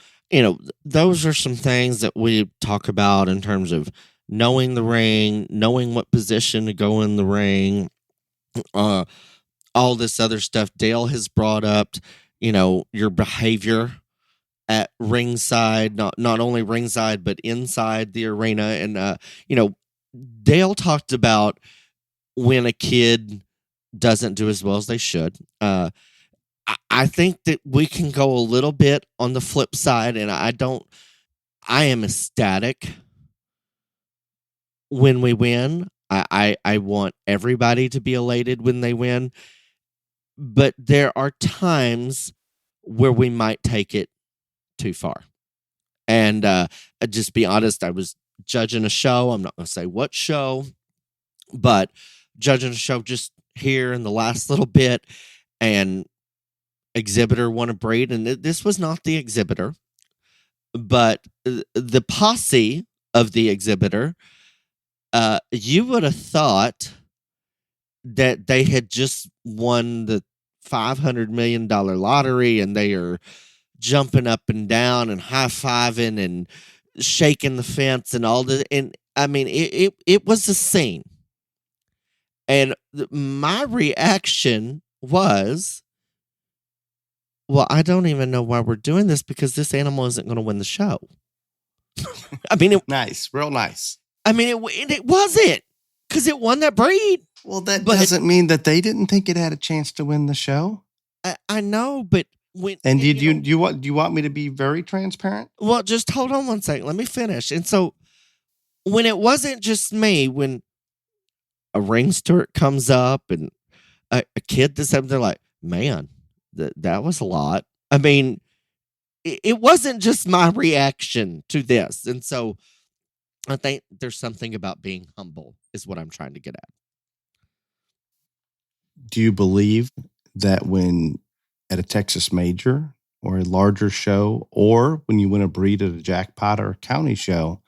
those are some things that we talk about in terms of knowing the ring, knowing what position to go in the ring, all this other stuff Dale has brought up, your behavior at ringside, not only ringside, but inside the arena. And, Dale talked about when a kid doesn't do as well as they should. I think that we can go a little bit on the flip side, and I am ecstatic when we win. I want everybody to be elated when they win, but there are times where we might take it too far. And just be honest, I was judging a show. I'm not going to say what show, but judging a show just here in the last little bit, and exhibitor won a breed, and this was not the exhibitor, but the posse of the exhibitor. You would have thought that they had just won the $500 million lottery, and they are jumping up and down and high-fiving and shaking the fence and all that. And I mean, it was a scene. And my reaction was, well, I don't even know why we're doing this, because this animal isn't going to win the show. I mean, nice, real nice. I mean, it wasn't, because it won that breed. Well, that doesn't mean that they didn't think it had a chance to win the show. I know, but when and do you want me to be very transparent? Well, just hold on one second. Let me finish. And so, when it wasn't just me, when a ring steward comes up and a kid does something, they're like, man, that was a lot. I mean, it wasn't just my reaction to this. And so I think there's something about being humble is what I'm trying to get at. Do you believe that when at a Texas major or a larger show, or when you win a breed at a jackpot or a county show,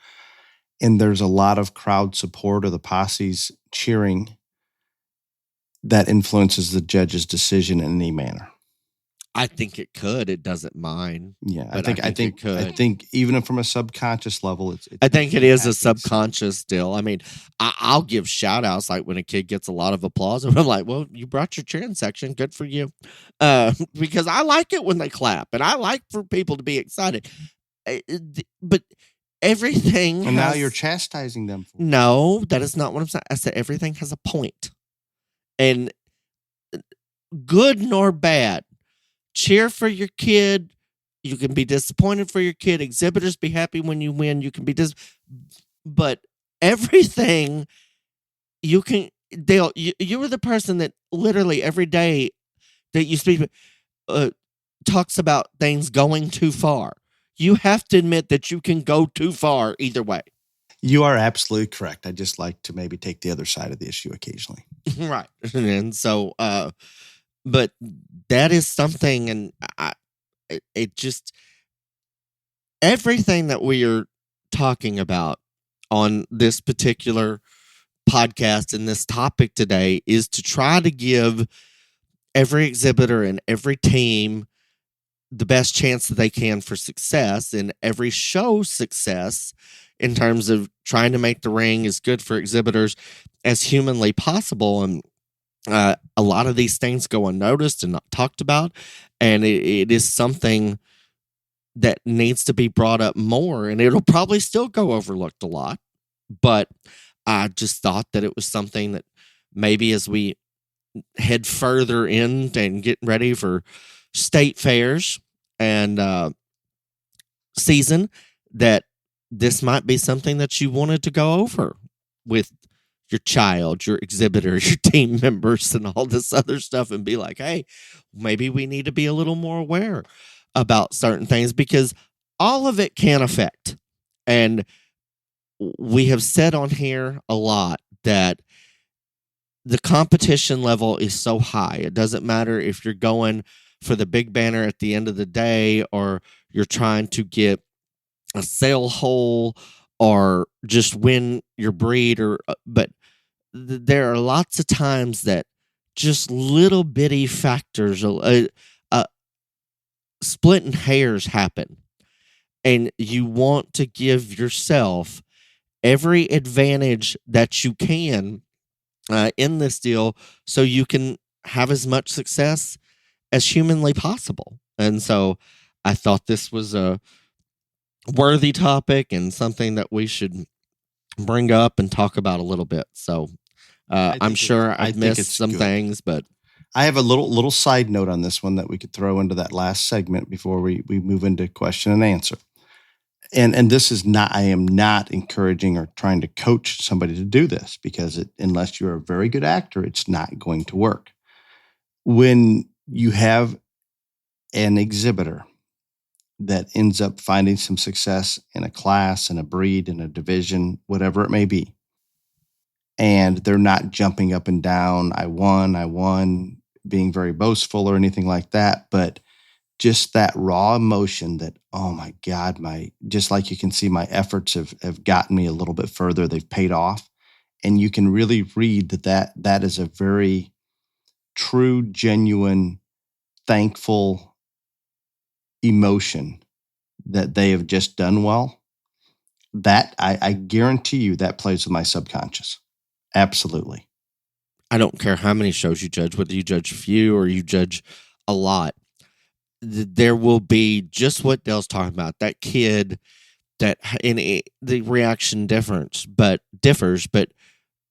and there's a lot of crowd support or the posse's cheering, that influences the judge's decision in any manner? I think it could. It doesn't mind. Yeah, I think it could. I think even from a subconscious level, it's I think it is a subconscious still. I mean, I'll give shout outs like when a kid gets a lot of applause, and I'm like, well, you brought your cheering section. Good for you. Because I like it when they clap, and I like for people to be excited. But everything. And now you're chastising them. No, that is not what I'm saying. I said everything has a point. And good nor bad. Cheer for your kid. You can be disappointed for your kid. Exhibitors be happy when you win. You can be but everything you can. Dale, you were the person that literally every day that you speak talks about things going too far. You have to admit that you can go too far either way. You are absolutely correct. I just like to maybe take the other side of the issue occasionally. Right. And so, but that is something, and it just, everything that we are talking about on this particular podcast and this topic today is to try to give every exhibitor and every team the best chance that they can for success, and every show's success in terms of trying to make the ring as good for exhibitors as humanly possible. And a lot of these things go unnoticed and not talked about, and it is something that needs to be brought up more, and it'll probably still go overlooked a lot. But I just thought that it was something that maybe as we head further in and get ready for state fairs and season, that this might be something that you wanted to go over with your child, your exhibitor, your team members, and all this other stuff, and be like, hey, maybe we need to be a little more aware about certain things, because all of it can affect. And we have said on here a lot that the competition level is so high. It doesn't matter if you're going for the big banner at the end of the day, or you're trying to get a sale hole, or just win your breed, but there are lots of times that just little bitty factors, splitting hairs happen, and you want to give yourself every advantage that you can in this deal, so you can have as much success as humanly possible. And so I thought this was a worthy topic and something that we should bring up and talk about a little bit. So I'm sure I've missed some things, but I have a little side note on this one that we could throw into that last segment before we move into question and answer. And this is not, I am not encouraging or trying to coach somebody to do this, because unless you're a very good actor, it's not going to work. When you have an exhibitor that ends up finding some success in a class, in a breed, in a division, whatever it may be, and they're not jumping up and down, I won, being very boastful or anything like that, but just that raw emotion that, oh my God, just like you can see, my efforts have gotten me a little bit further. They've paid off. And you can really read that is a very true, genuine, thankful emotion that they have just done well. That I guarantee you that plays with my subconscious. Absolutely. I don't care how many shows you judge, whether you judge a few or you judge a lot. There will be just what Dale's talking about. That kid that the reaction differs, but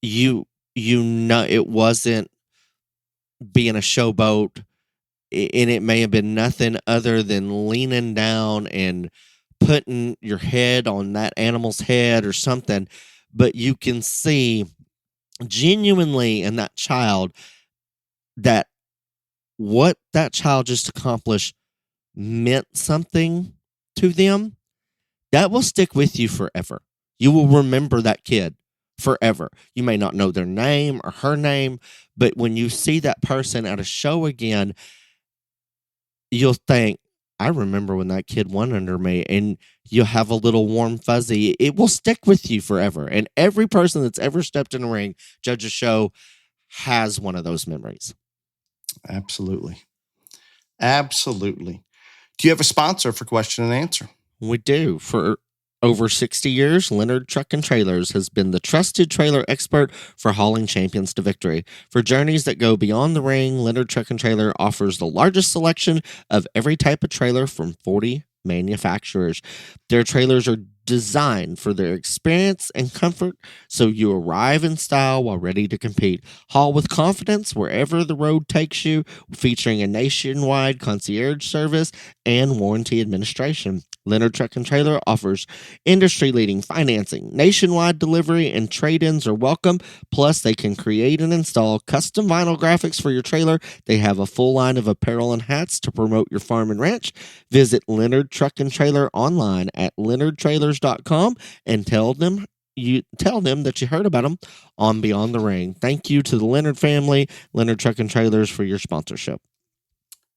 you know it wasn't being a showboat, and it may have been nothing other than leaning down and putting your head on that animal's head or something, but you can see genuinely in that child that what that child just accomplished meant something to them. That will stick with you forever. You will remember that kid forever. You may not know their name or her name, but when you see that person at a show again, you'll think, I remember when that kid won under me, and you'll have a little warm fuzzy. It will stick with you forever. And every person that's ever stepped in a ring, judge a show, has one of those memories. Absolutely. Absolutely. Do you have a sponsor for question and answer? We do. For over 60 years, Leonard Truck and Trailers has been the trusted trailer expert for hauling champions to victory. For journeys that go beyond the ring, Leonard Truck and Trailer offers the largest selection of every type of trailer from 40 manufacturers. Their trailers are designed for their experience and comfort, so you arrive in style while ready to compete. Haul with confidence wherever the road takes you, featuring a nationwide concierge service and warranty administration. Leonard Truck and Trailer offers industry-leading financing, nationwide delivery, and trade-ins are welcome. Plus, they can create and install custom vinyl graphics for your trailer. They have a full line of apparel and hats to promote your farm and ranch. Visit Leonard Truck and Trailer online at leonardtrailers.com and tell them that you heard about them on Beyond the Ring. Thank you to the Leonard family, Leonard Truck and Trailers, for your sponsorship.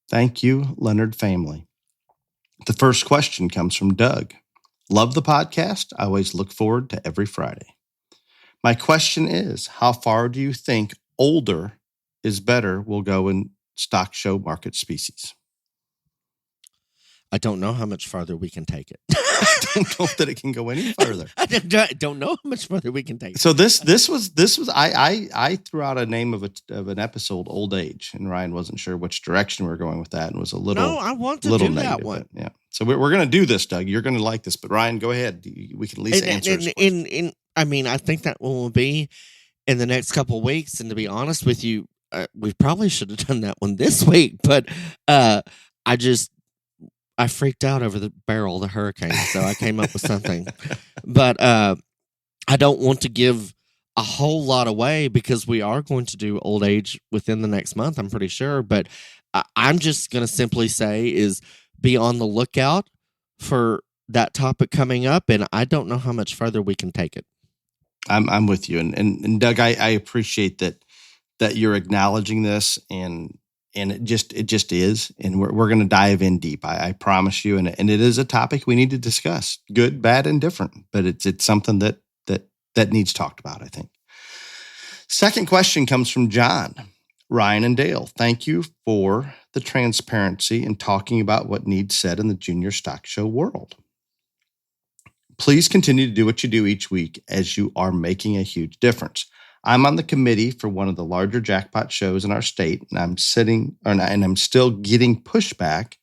Thank you, Leonard family. The first question comes from Doug. Love the podcast. I always look forward to every Friday. My question is, how far do you think older is better will go in stock show market species? I don't know how much farther we can take it. I don't know that it can go any further. I don't know how much further we can take it. So this was I threw out a name of an episode, Old Age, and Ryan wasn't sure which direction we were going with that, and was a little. No, I want to do negative, that one. Yeah. So we're going to do this, Doug. You're going to like this, but Ryan, go ahead. We can at least answer. And I mean, I think that one will be in the next couple of weeks. And to be honest with you, we probably should have done that one this week, but I freaked out over the barrel of the hurricane, so I came up with something. But I don't want to give a whole lot away because we are going to do old age within the next month, I'm pretty sure. But I'm just going to simply say is be on the lookout for that topic coming up, and I don't know how much further we can take it. I'm with you, and Doug, I appreciate that you're acknowledging this, and it just is, and we're going to dive in deep. I promise you, and it is a topic we need to discuss, good, bad, and different. But it's something that needs talked about, I think. Second question comes from John. Ryan and Dale, thank you for the transparency and talking about what needs said in the junior stock show world. Please continue to do what you do each week, as you are making a huge difference. I'm on the committee for one of the larger jackpot shows in our state, and I'm still getting pushback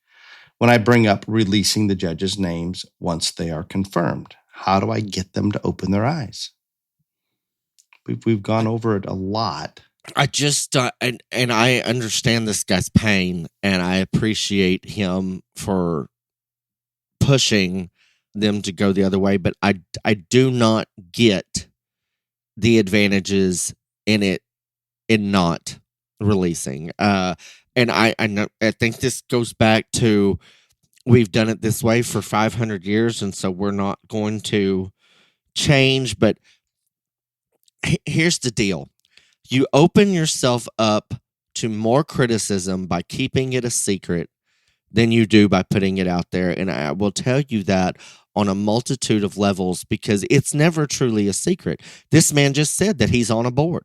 when I bring up releasing the judges' names once they are confirmed. How do I get them to open their eyes? We've gone over it a lot. I just and I understand this guy's pain, and I appreciate him for pushing them to go the other way, but I do not get the advantages in not releasing. And I know, I think this goes back to we've done it this way for 500 years, and so we're not going to change. But here's the deal. You open yourself up to more criticism by keeping it a secret than you do by putting it out there. And I will tell you that on a multitude of levels, because it's never truly a secret. This man just said that he's on a board.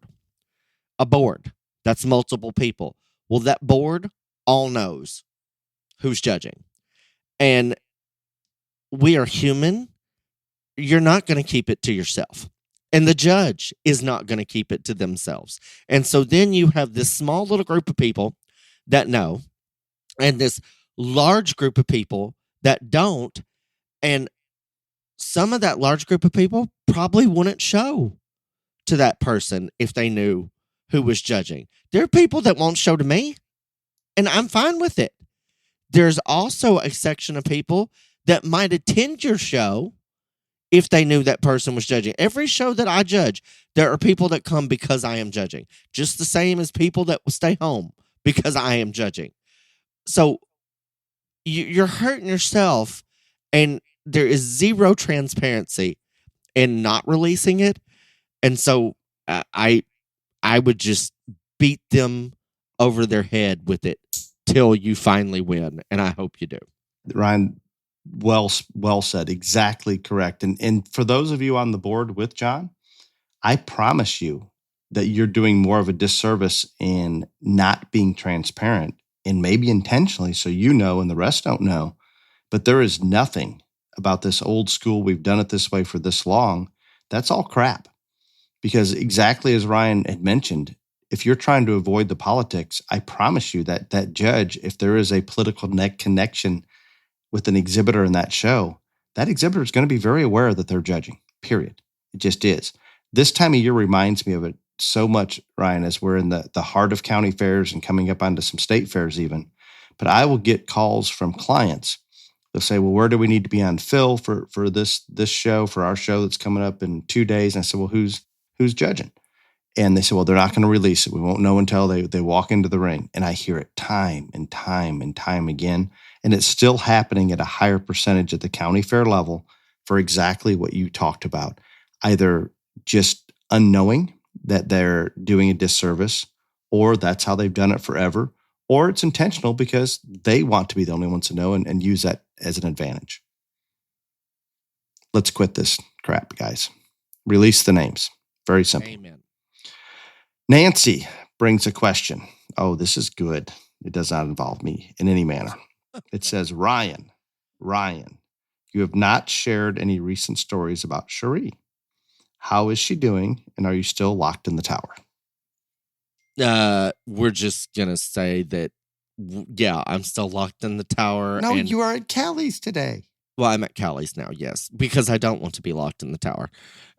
A board. That's multiple people. Well, that board all knows who's judging. And we are human. You're not going to keep it to yourself. And the judge is not going to keep it to themselves. And so then you have this small little group of people that know, and this large group of people that don't. And some of that large group of people probably wouldn't show to that person if they knew who was judging. There are people that won't show to me, and I'm fine with it. There's also a section of people that might attend your show if they knew that person was judging. Every show that I judge, there are people that come because I am judging, just the same as people that will stay home because I am judging. So you're hurting yourself, and there is zero transparency in not releasing it. And so I would just beat them over their head with it till you finally win. And I hope you do. Ryan, well said. Exactly correct. And for those of you on the board with John, I promise you that you're doing more of a disservice in not being transparent, and maybe intentionally, so you know and the rest don't know. But there is nothing about this old school, we've done it this way for this long. That's all crap. Because exactly as Ryan had mentioned, if you're trying to avoid the politics, I promise you that that judge, if there is a political connection with an exhibitor in that show, that exhibitor is going to be very aware that they're judging, period. It just is. This time of year reminds me of it so much, Ryan, as we're in the heart of county fairs and coming up onto some state fairs even. But I will get calls from clients. They'll say, well, where do we need to be on Phil for this show, for our show that's coming up in 2 days? And I said, well, who's judging? And they said, well, they're not going to release it. We won't know until they walk into the ring. And I hear it time and time and time again. And it's still happening at a higher percentage at the county fair level for exactly what you talked about. Either just unknowing that they're doing a disservice, or that's how they've done it forever, or it's intentional because they want to be the only ones to know and use that as an advantage. Let's quit this crap, guys. Release the names. Very simple. Amen. Nancy brings a question. Oh, this is good. It does not involve me in any manner. It says, Ryan, you have not shared any recent stories about Cherie. How is she doing? And are you still locked in the tower? We're just going to say that, yeah, I'm still locked in the tower. No, you are at Callie's today. Well, I'm at Callie's now, yes, because I don't want to be locked in the tower.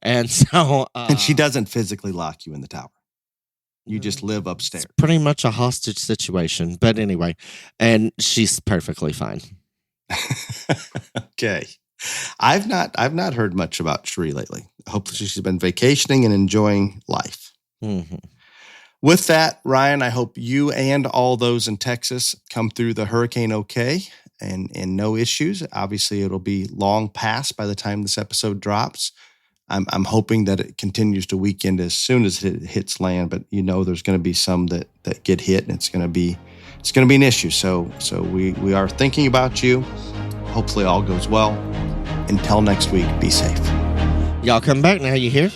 And so... and she doesn't physically lock you in the tower. You just live upstairs. It's pretty much a hostage situation. But anyway, and she's perfectly fine. Okay. I've not heard much about Sheree lately. Hopefully she's been vacationing and enjoying life. Mm-hmm. With that, Ryan, I hope you and all those in Texas come through the hurricane okay and no issues. Obviously, it'll be long past by the time this episode drops. I'm hoping that it continues to weaken as soon as it hits land, but there's going to be some that get hit, and it's going to be an issue. So we are thinking about you. Hopefully all goes well. Until next week, be safe. Y'all come back now, you hear?